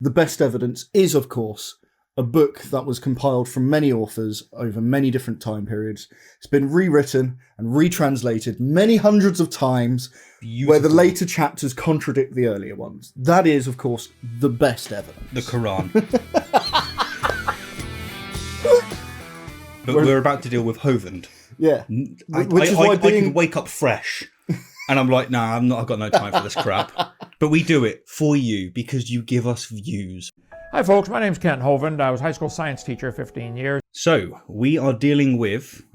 The Best Evidence is, of course, a book that was compiled from many authors over many different time periods. It's been rewritten and retranslated many hundreds of times, where the later chapters contradict the earlier ones. That is, of course, the best evidence. The Quran. But we're about to deal with Hovend. Yeah. I can wake up fresh and I'm like, nah, I've got no time for this crap. But we do it for you because you give us views. Hi folks, my name's Kent Hovend. I was high school science teacher 15 years. So, we are dealing with,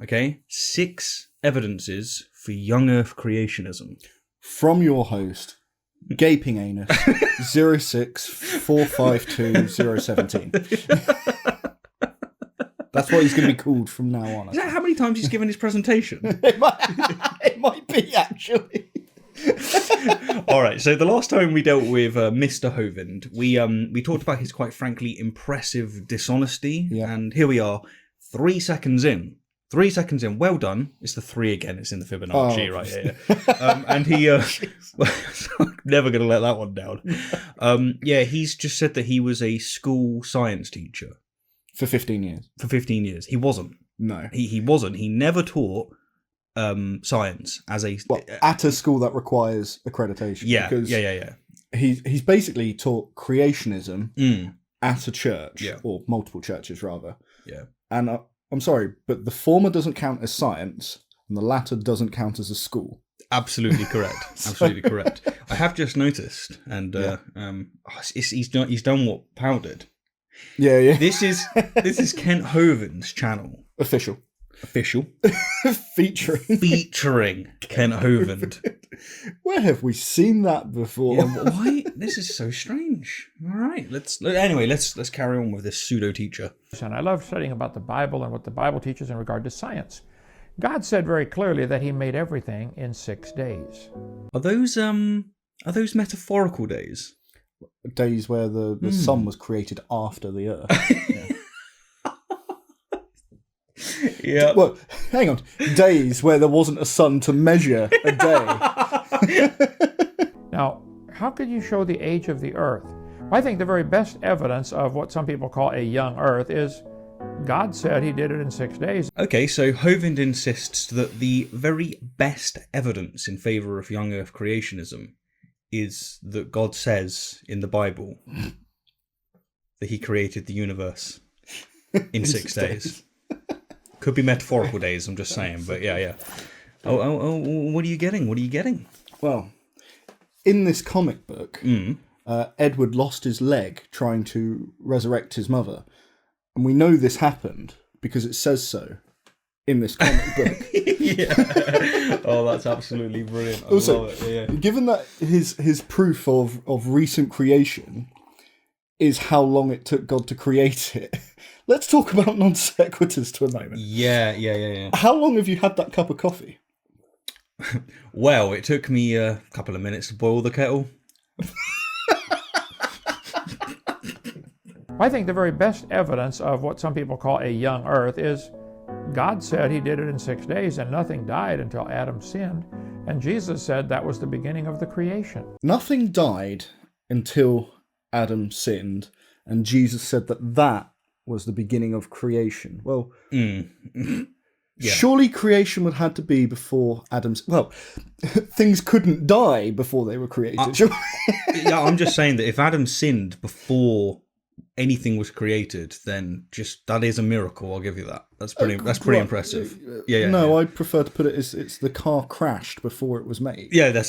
6 evidences for young Earth creationism. From your host, Gaping Anus, 06452 That's what he's going to be called from now on. Is that how many times he's given his presentation? It might be, actually. All right, so the last time we dealt with Mr. Hovend, we talked about his quite frankly impressive dishonesty, and here we are, 3 seconds in. 3 seconds in, well done. It's the 3 again, it's in the Fibonacci right here. And he, never going to let that one down. He's just said that he was a school science teacher. For 15 years. For 15 years. He wasn't. No. He wasn't. He never taught science as a at a school that requires accreditation. Yeah, because He's basically taught creationism at a church, or multiple churches rather. Yeah, and I'm sorry, but the former doesn't count as science, and the latter doesn't count as a school. Absolutely correct. Absolutely correct. I have just noticed, and he's done what Powell did. Yeah. This is Kent Hovend's channel. Official. Featuring Kent Hovend. Where have we seen that before? Yeah, why? This is so strange. All right, let's carry on with this pseudo teacher. And I love studying about the Bible and what the Bible teaches in regard to science. God said very clearly that he made everything in 6 days. Are those metaphorical days? Days where the sun was created after the earth. Yeah. Well, hang on. Days where there wasn't a sun to measure a day. Now, how could you show the age of the earth? Well, I think the very best evidence of what some people call a young earth is God said he did it in 6 days. Okay, so Hovend insists that the very best evidence in favour of young earth creationism is that God says in the Bible that he created the universe in 6 days. Could be metaphorical days, I'm just saying, but yeah. Oh, what are you getting? Well, in this comic book, Edward lost his leg trying to resurrect his mother. And we know this happened because it says so in this comic book. Yeah. Oh, that's absolutely brilliant. I love it. Yeah. Given that his proof of recent creation is how long it took God to create it, let's talk about non sequiturs to a moment. Yeah. How long have you had that cup of coffee? Well, it took me a couple of minutes to boil the kettle. I think the very best evidence of what some people call a young earth is God said he did it in 6 days and nothing died until Adam sinned. And Jesus said that was the beginning of the creation. Nothing died until Adam sinned. And Jesus said that was the beginning of creation. Well, surely creation would have to be before Adam's... Well, things couldn't die before they were created. Yeah, I'm just saying that if Adam sinned before anything was created, then just that is a miracle. I'll give you that. That's pretty impressive. Yeah. I'd prefer to put it as it's the car crashed before it was made. Yeah, that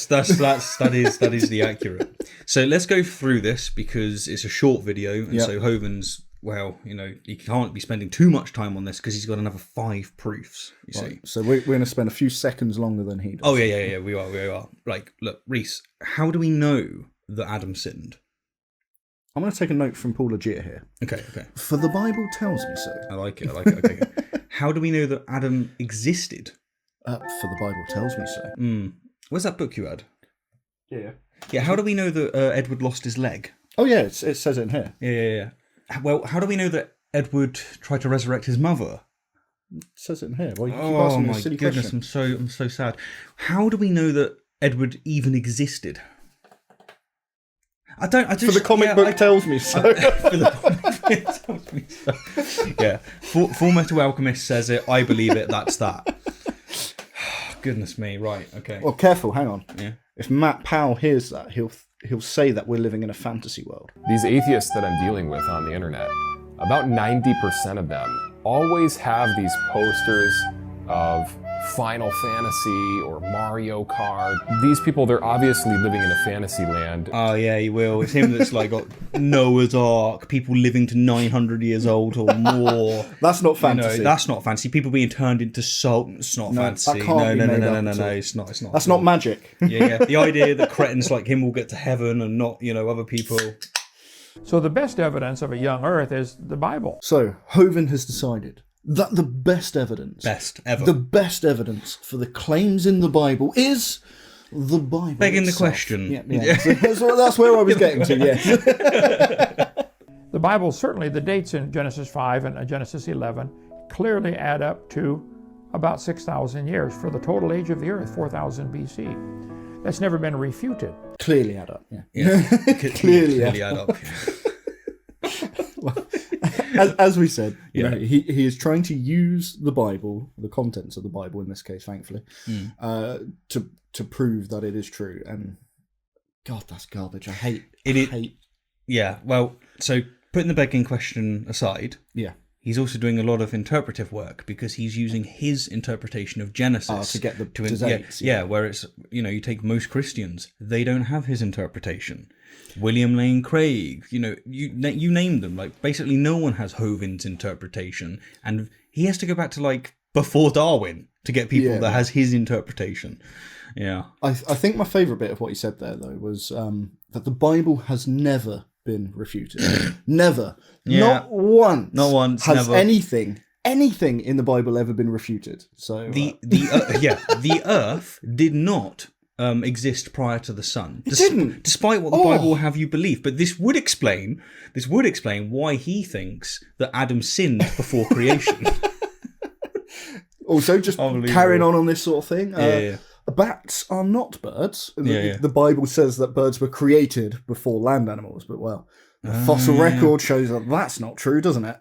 is the accurate. So let's go through this because it's a short video, and so Hovend's, well, he can't be spending too much time on this because he's got another 5 proofs. You see, so we're going to spend a few seconds longer than he does. Oh yeah, we are. Like, look, Reese, how do we know that Adam sinned? I'm going to take a note from Paul Legere here. Okay. For the Bible tells me so. I like it. Okay. How do we know that Adam existed? For the Bible tells me so. Where's that book you had? Yeah. How do we know that Edward lost his leg? Oh yeah, it says it in here. Yeah. Well, how do we know that Edward tried to resurrect his mother? It says it in here. Well, you keep asking my silly goodness, question. I'm so sad. How do we know that Edward even existed? I don't. I just, For the comic book tells me so. For the comic book tells me so. Yeah. Full Metal Alchemist says it. I believe it. That's that. Goodness me. Right. Okay. Well, careful. Hang on. Yeah. If Matt Powell hears that, he'll say that we're living in a fantasy world. These atheists that I'm dealing with on the internet, about 90% of them always have these posters of Final Fantasy or Mario Kart. These people, they're obviously living in a fantasy land. Oh yeah, he will. It's him that's like got Noah's Ark, people living to 900 years old or more. That's not fantasy. That's not fantasy. People being turned into salt. It's not fantasy. That can't be made up. No. It's not. That's not magic. Yeah. The idea that cretins like him will get to heaven and not, other people. So the best evidence of a young earth is the Bible. So Hovind has decided that the best evidence for the claims in the Bible is the Bible Begging itself. the question. Yeah. So that's where I was getting to, yes. The Bible, certainly the dates in Genesis 5 and Genesis 11, clearly add up to about 6,000 years for the total age of the earth, 4,000 BC. That's never been refuted. Clearly add up, yeah. Clearly add up. Well, as we said, he is trying to use the Bible, the contents of the Bible in this case, thankfully, to prove that it is true. And God, that's garbage. I hate. Yeah. Well, so putting the begging question aside, he's also doing a lot of interpretive work because he's using his interpretation of Genesis to get the dates. Where it's you take most Christians, they don't have his interpretation. William Lane Craig, you name them. Like basically, no one has Hovind's interpretation, and he has to go back to like before Darwin to get people that has his interpretation. Yeah, I think my favourite bit of what he said there though was that the Bible has never been refuted. Never, not once has never. anything in the Bible ever been refuted. So the Earth did not exist prior to the sun. It didn't, despite what the Bible will have you believe. But this would explain why he thinks that Adam sinned before creation. Also, just carrying on this sort of thing. Bats are not birds. The Bible says that birds were created before land animals, but the fossil record shows that that's not true, doesn't it?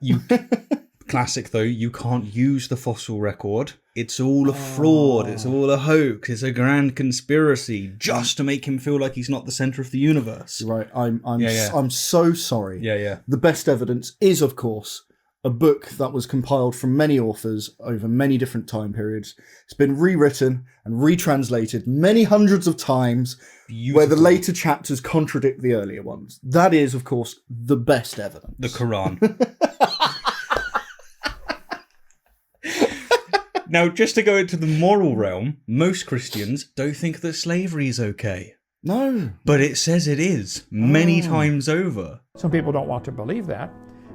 Classic though, you can't use the fossil record. It's all a fraud. It's all a hoax. It's a grand conspiracy just to make him feel like he's not the center of the universe. Right. I'm so sorry. Yeah. The best evidence is, of course, a book that was compiled from many authors over many different time periods. It's been rewritten and retranslated many hundreds of times, where the later chapters contradict the earlier ones. That is, of course, the best evidence. The Quran. Now, just to go into the moral realm, most Christians don't think that slavery is okay. No. But it says it is, many times over. Some people don't want to believe that.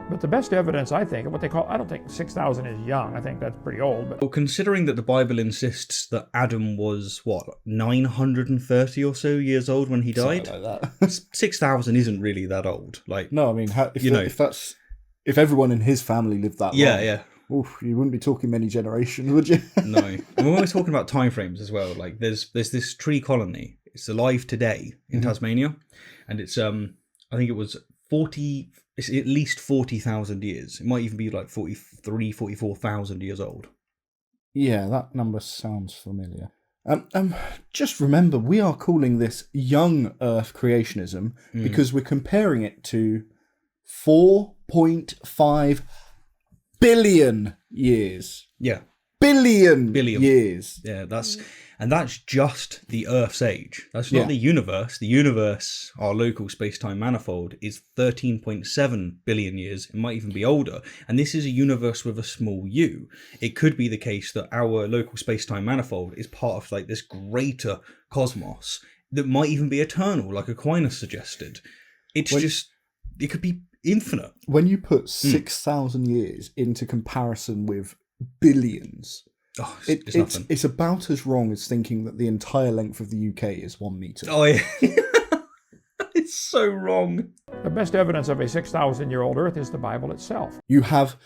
But the best evidence, I think, of what they call, I don't think 6,000 is young. I think that's pretty old. But well, considering that the Bible insists that Adam was, 930 or so years old when he died? Something like that. 6,000 isn't really that old. No, I mean, if everyone in his family lived that long, oof, you wouldn't be talking many generations, would you? No. And we're always talking about timeframes as well. Like, there's this tree colony. It's alive today in Tasmania. And it's, I think it was 40... It's at least 40,000 years. It might even be like 43, 44,000 years old. Yeah, that number sounds familiar. Just remember, we are calling this young Earth creationism because we're comparing it to 4.5 billion years. Yeah. Billion years. Yeah, that's just the Earth's age. That's not the universe. The universe, our local space-time manifold, is 13.7 billion years. It might even be older. And this is a universe with a small u. It could be the case that our local space-time manifold is part of like this greater cosmos that might even be eternal, like Aquinas suggested. It could be infinite. When you put 6,000 years into comparison with billions... Oh, it's nothing. It's about as wrong as thinking that the entire length of the UK is 1 metre. Oh, yeah. It's so wrong. The best evidence of a 6,000-year-old Earth is the Bible itself. You have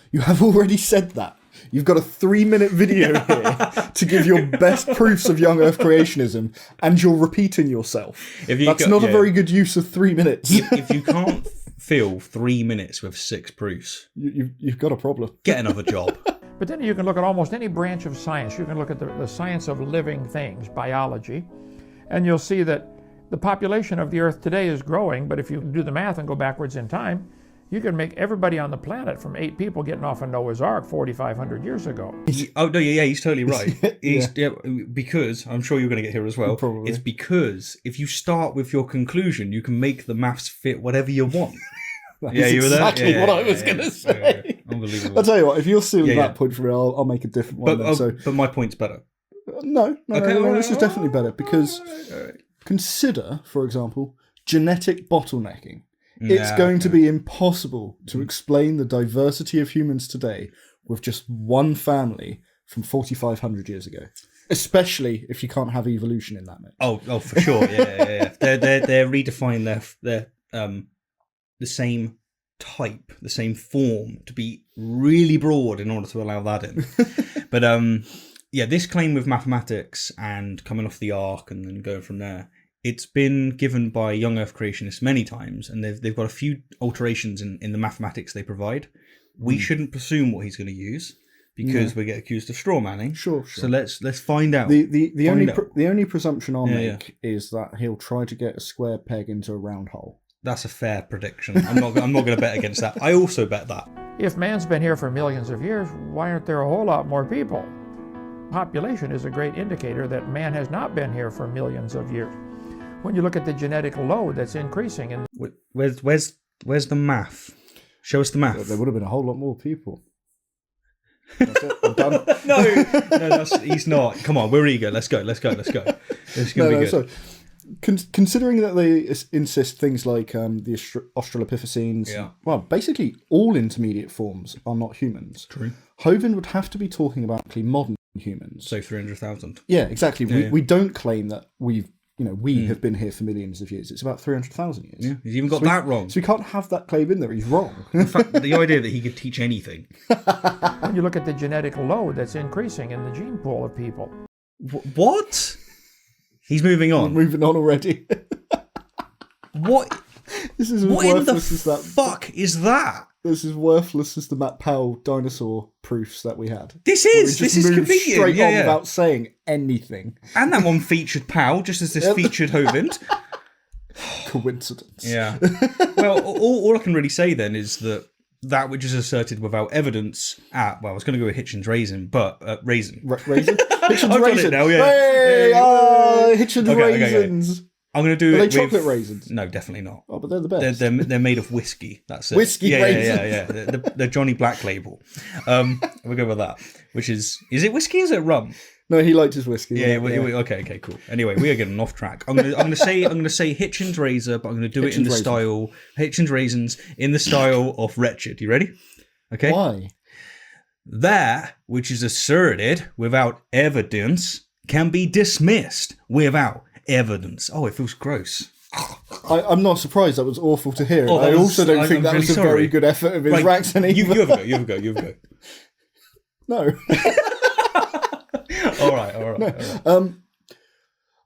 already said that. You've got a 3-minute video here to give your best proofs of young Earth creationism, and you're repeating yourself. That's not a very good use of 3 minutes. If you can't fill 3 minutes with 6 proofs, you've got a problem. Get another job. But then you can look at almost any branch of science. You can look at the science of living things, biology, and you'll see that the population of the Earth today is growing, but if you do the math and go backwards in time, you can make everybody on the planet from 8 people getting off a Noah's Ark 4,500 years ago. Oh, no, yeah, he's totally right. Because, I'm sure you're going to get here as well, Probably. It's because if you start with your conclusion, you can make the maths fit whatever you want. You were there? Exactly what I was going to say. Unbelievable. I'll tell you what, if you're stealing that point from me, I'll make a different one. But my point's better. No, this is definitely better, because consider, for example, genetic bottlenecking. It's going to be impossible to explain the diversity of humans today with just one family from 4,500 years ago. Especially if you can't have evolution in that mix. Oh, for sure. Yeah. They're redefining their the same type, the same form to be really broad in order to allow that in. But this claim with mathematics and coming off the ark and then going from there, it's been given by young Earth creationists many times, and they've got a few alterations in the mathematics they provide. We shouldn't presume what he's going to use, because we get accused of straw manning. Sure. So let's find out. The only presumption I'll make is that he'll try to get a square peg into a round hole. That's a fair prediction. I'm not going to bet against that. I also bet that. If man's been here for millions of years, why aren't there a whole lot more people? Population is a great indicator that man has not been here for millions of years. When you look at the genetic load that's increasing, and where's the math? Show us the math. There would have been a whole lot more people. That's it. I'm done. No, he's not. Come on, we're eager. Let's go. This is going to be good. So, considering that they insist things like the Australopithecines, well, basically all intermediate forms are not humans. True. Hovind would have to be talking about modern humans. So 300,000. Yeah, exactly. We don't claim that we have been here for millions of years. It's about 300,000 years. Yeah, he's even got that wrong. So we can't have that claim in there. He's wrong. In fact, the idea that he could teach anything. When you look at the genetic load that's increasing in the gene pool of people. What? He's moving on. We're moving on already. What? This is what in the fuck is that? This is worthless as the Matt Powell dinosaur proofs that we had. This is convenient. Straight on without saying anything. And that one featured Powell, just as this featured Hovind. Coincidence. Yeah. Well, all I can really say then is that which is asserted without evidence I was going to go with Hitchens raisin, but raisin. Raisin? Hitchens raisin. Now, yeah. Hey, Hitchens raisins. Okay. I'm going to do Are it they chocolate raisins? No, definitely not. Oh, but they're the best. They're made of whiskey. That's it. Whiskey raisins. Yeah. The Johnny Black label. We'll go with that. Which is it whiskey or is it rum? No, he liked his whiskey. Yeah. Okay, cool. Anyway, we are getting off track. I'm gonna say Hitchens razor, but I'm gonna do it in the style Hitchens raisins in the style of Wretched. You ready? Okay. Why? That which is asserted without evidence can be dismissed without evidence. Oh, it feels gross. I'm not surprised. That was awful to hear. I also don't think that was a very good effort of his accent either. You have a go. No. All right. No.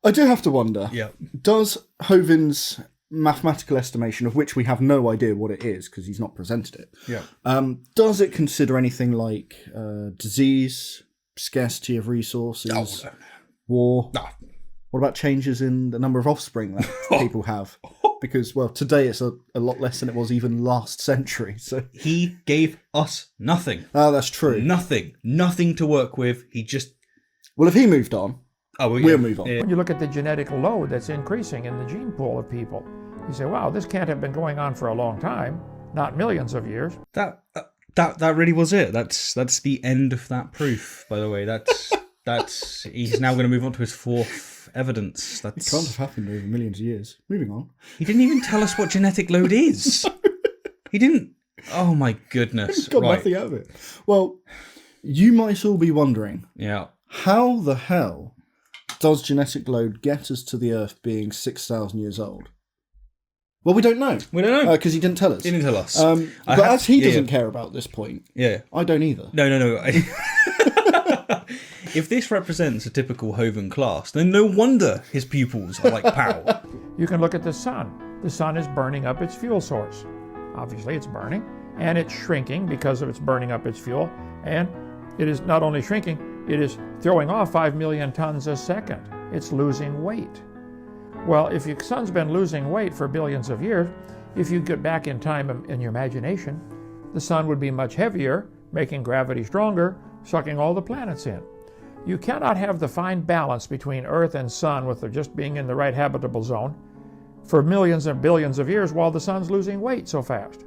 I do have to wonder. Yeah. Does Hovind's mathematical estimation, of which we have no idea what it is because he's not presented it, does it consider anything like disease, scarcity of resources, war? No. What about changes in the number of offspring that people have? Because, well, today it's a lot less than it was even last century. So he gave us nothing. Oh, that's true. Nothing to work with. He just... Well, if he moved on, we'll move on. When you look at the genetic load that's increasing in the gene pool of people, you say, wow, this can't have been going on for a long time, not millions of years. That really was it. That's the end of that proof, by the way. That's he's now going to move on to his fourth evidence. It can't have happened over millions of years. Moving on. He didn't even tell us what genetic load is. He didn't. Oh my goodness. He got nothing out of it. Well, you might all be wondering. Yeah. How the hell does genetic load get us to the Earth being 6,000 years old? Well, we don't know. We don't know. Because he didn't tell us. He didn't tell us. But as he doesn't care about this point, yeah, I don't either. No. If this represents a typical Hovind class, then no wonder his pupils are like pow. You can look at the sun. The sun is burning up its fuel source. Obviously, it's burning, and it's shrinking because of its burning up its fuel. And it is not only shrinking, it is throwing off 5 million tons a second. It's losing weight. Well, if your sun's been losing weight for billions of years, if you get back in time in your imagination, the sun would be much heavier, making gravity stronger, sucking all the planets in. You cannot have the fine balance between Earth and sun with there just being in the right habitable zone for millions and billions of years while the sun's losing weight so fast.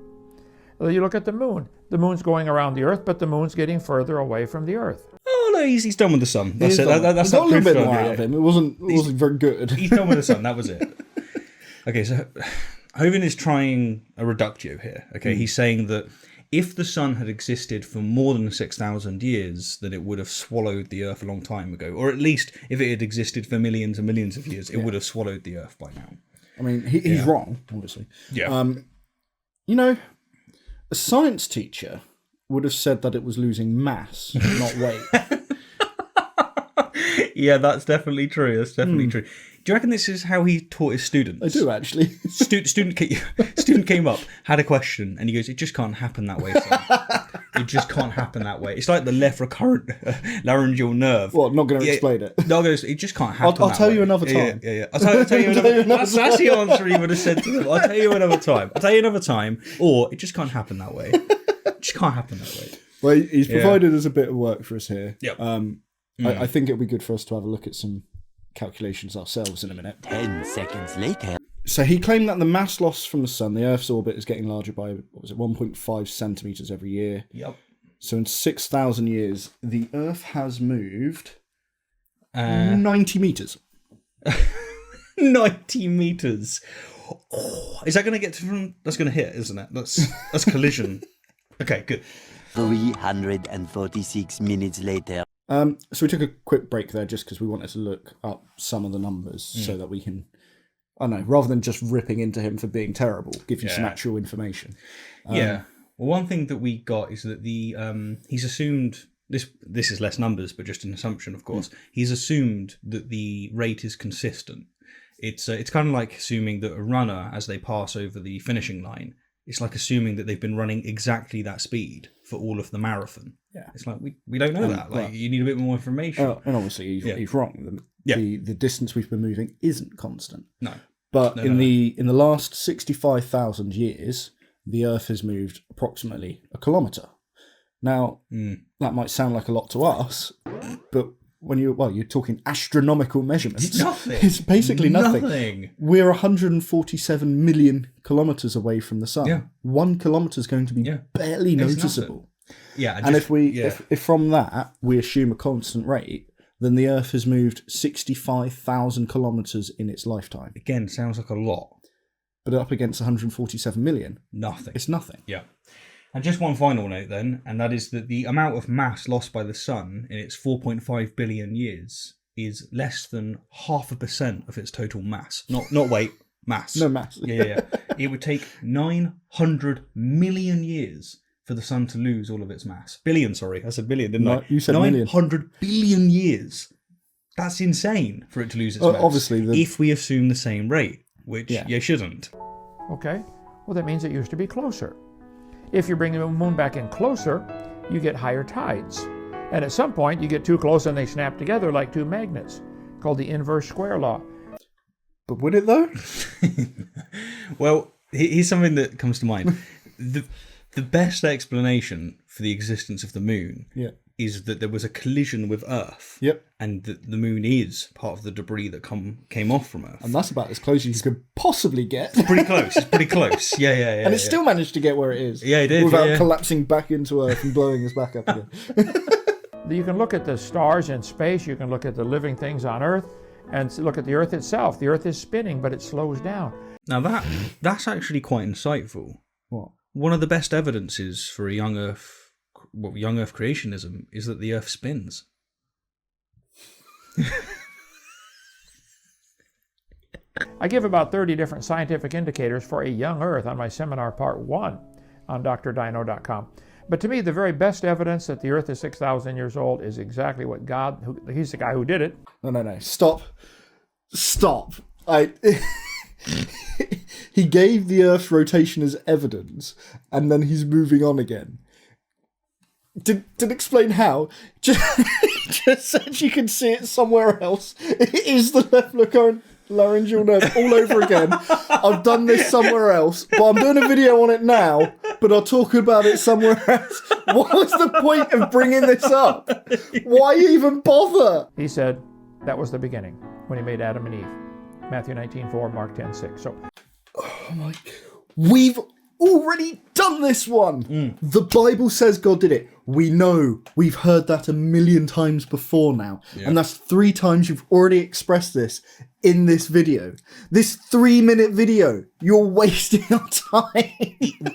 You look at the moon. The moon's going around the Earth, but the moon's getting further away from the Earth. Oh no, he's done with the sun. That's it. That's got a little bit proof more done, out of him. It wasn't very good. He's done with the sun. That was it. Okay, so Hovind is trying a reductio here. Okay, he's saying that if the sun had existed for more than 6,000 years, then it would have swallowed the Earth a long time ago. Or at least, if it had existed for millions and millions of years, it would have swallowed the Earth by now. I mean, he's wrong, obviously. Yeah. You know, a science teacher would have said that it was losing mass, not weight. Yeah, that's definitely true. That's definitely true. Do you reckon this is how he taught his students? I do, actually. Student came up, had a question, and he goes, "It just can't happen that way, son. It just can't happen that way. It's like the left recurrent laryngeal nerve." What, not going to explain it? No, it just can't happen. I'll tell you another time. Yeah. I'll tell you another time. That's the answer he would have said to them. I'll tell you another time. Or, it just can't happen that way. It just can't happen that way. Well, he's provided us a bit of work for us here. Yep. I think it'd be good for us to have a look at some calculations ourselves in a minute. 10 seconds later. So he claimed that the mass loss from the sun, the Earth's orbit, is getting larger by, 1.5 centimetres every year. Yep. So in 6,000 years, the Earth has moved 90 metres. 90 metres. Oh, is that going to get to... That's going to hit, isn't it? That's collision. Okay, good. 346 minutes later. So we took a quick break there just because we wanted to look up some of the numbers so that we can, I don't know, rather than just ripping into him for being terrible, give you some actual information. Well, one thing that we got is that the he's assumed this is less numbers, but just an assumption, of course. He's assumed that the rate is consistent. It's kind of like assuming that a runner, as they pass over the finishing line, it's like assuming that they've been running exactly that speed for all of the marathon. Yeah, it's like we don't know that. Like, you need a bit more information. And obviously he's wrong. The distance we've been moving isn't constant. No, but in the last 65,000 years, the Earth has moved approximately a kilometre. Now that might sound like a lot to us, but when you're talking astronomical measurements, it's nothing. It's basically nothing. We're 147 million kilometres away from the sun. Yeah. 1 kilometre is going to be barely noticeable. Yeah, and if from that we assume a constant rate, then the Earth has moved 65,000 kilometres in its lifetime. Again, sounds like a lot, but up against 147 million, nothing. It's nothing. Yeah. And just one final note then, and that is that the amount of mass lost by the sun in its 4.5 billion years is less than 0.5% of its total mass. Not weight, mass. No mass. Yeah. It would take 900 million years for the sun to lose all of its mass. Billion, sorry. I said billion, didn't I? You said 900 billion years. That's insane for it to lose its mass. Obviously. If we assume the same rate, which you shouldn't. Okay. Well, that means it used to be closer. If you bring the moon back in closer, you get higher tides. And at some point, you get too close and they snap together like two magnets, called the inverse square law. But would it, though? Well, here's something that comes to mind. The best explanation for the existence of the moon is that there was a collision with Earth. Yep. And that the moon is part of the debris that came off from Earth. And that's about as close as you could possibly get. It's pretty close. Yeah. And it still managed to get where it is. Yeah, it did. Without collapsing back into Earth and blowing us back up again. You can look at the stars in space. You can look at the living things on Earth and look at the Earth itself. The Earth is spinning, but it slows down. Now that's actually quite insightful. What? One of the best evidences for a young Earth creationism is that the Earth spins. I give about 30 different scientific indicators for a young Earth on my seminar part 1 on drdino.com. But to me, the very best evidence that the Earth is 6,000 years old is exactly what he's the guy who did it. No. Stop. He gave the Earth's rotation as evidence, and then he's moving on again. Didn't explain how. Just said you can see it somewhere else. It is the left current laryngeal nerve all over again. I've done this somewhere else, but I'm doing a video on it now, but I'll talk about it somewhere else. What was the point of bringing this up? Why even bother? He said that was the beginning, when he made Adam and Eve. Matthew 19:4, Mark 10:6. So, oh my, we've already done this one. The Bible says God did it. We know. We've heard that a million times before now. Yeah. And that's 3 times you've already expressed this in this video. This 3-minute video. You're wasting our time.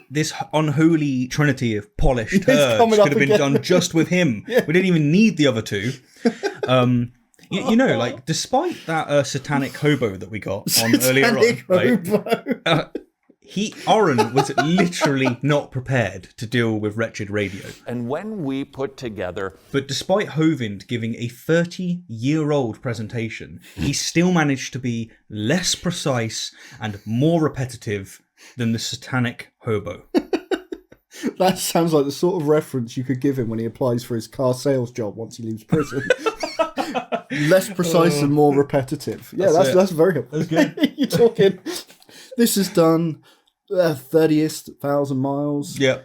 This unholy trinity of polished turds could have been done just with him. Yeah. We didn't even need the other 2. You know, like, despite that satanic hobo that we got on earlier on, right, Oren was literally not prepared to deal with wretched radio. And when we put together... But despite Hovind giving a 30-year-old presentation, he still managed to be less precise and more repetitive than the satanic hobo. That sounds like the sort of reference you could give him when he applies for his car sales job once he leaves prison. Less precise and more repetitive. Yeah, that's very helpful. That's good. You're talking... This is done 30,000 miles. Yeah.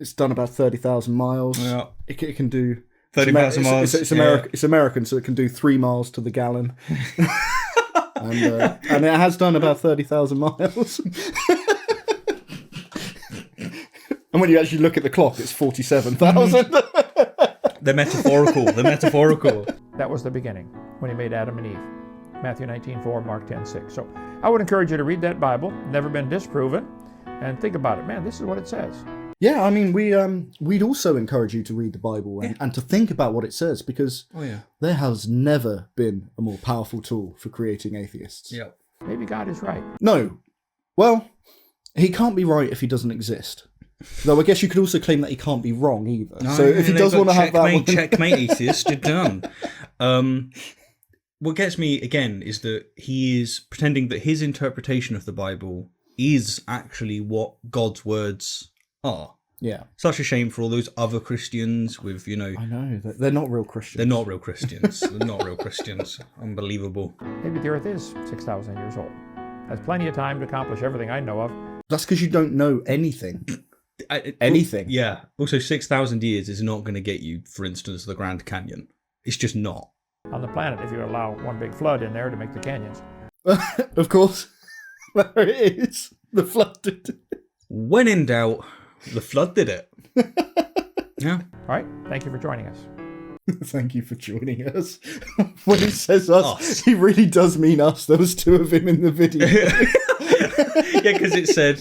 It's done about 30,000 miles. Yeah. It can do 30,000 miles. It's American, so it can do 3 miles to the gallon. and it has done about 30,000 miles. And when you actually look at the clock, it's 47,000. They're metaphorical. That was the beginning, when he made Adam and Eve. Matthew 19:4, Mark 10:6. So I would encourage you to read that Bible, never been disproven, and think about it. Man, this is what it says. Yeah, I mean, we'd also encourage you to read the Bible and to think about what it says, because there has never been a more powerful tool for creating atheists. Yeah. Maybe God is right. No. Well, he can't be right if he doesn't exist. Though I guess you could also claim that he can't be wrong either. No, so if he does want to have that one... Checkmate, atheist, you're done. What gets me, again, is that he is pretending that his interpretation of the Bible is actually what God's words are. Yeah. Such a shame for all those other Christians with, I know, they're not real Christians. They're not real Christians. They're not real Christians. Unbelievable. Maybe the Earth is 6,000 years old. Has plenty of time to accomplish everything I know of. That's because you don't know anything. Anything. Yeah. Also, 6,000 years is not going to get you, for instance, the Grand Canyon. It's just not. On the planet, if you allow one big flood in there to make the canyons. Of course. There it is. The flood did it. When in doubt, the flood did it. Yeah. All right. Thank you for joining us. Thank you for joining us. When he says us, he really does mean us. There was 2 of him in the video. Yeah, because it said,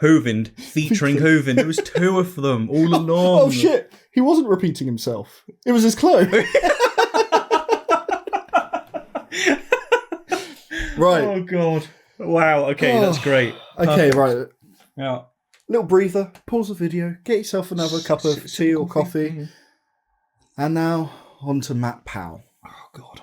Hovind featuring Hovind. There was 2 of them all along. Oh, shit. He wasn't repeating himself. It was his clone. Right. Oh, God. Wow. Okay, that's great. Okay, right. Yeah. Little breather. Pause the video. Get yourself another cup of tea or coffee. And now, on to Matt Powell. Oh, God.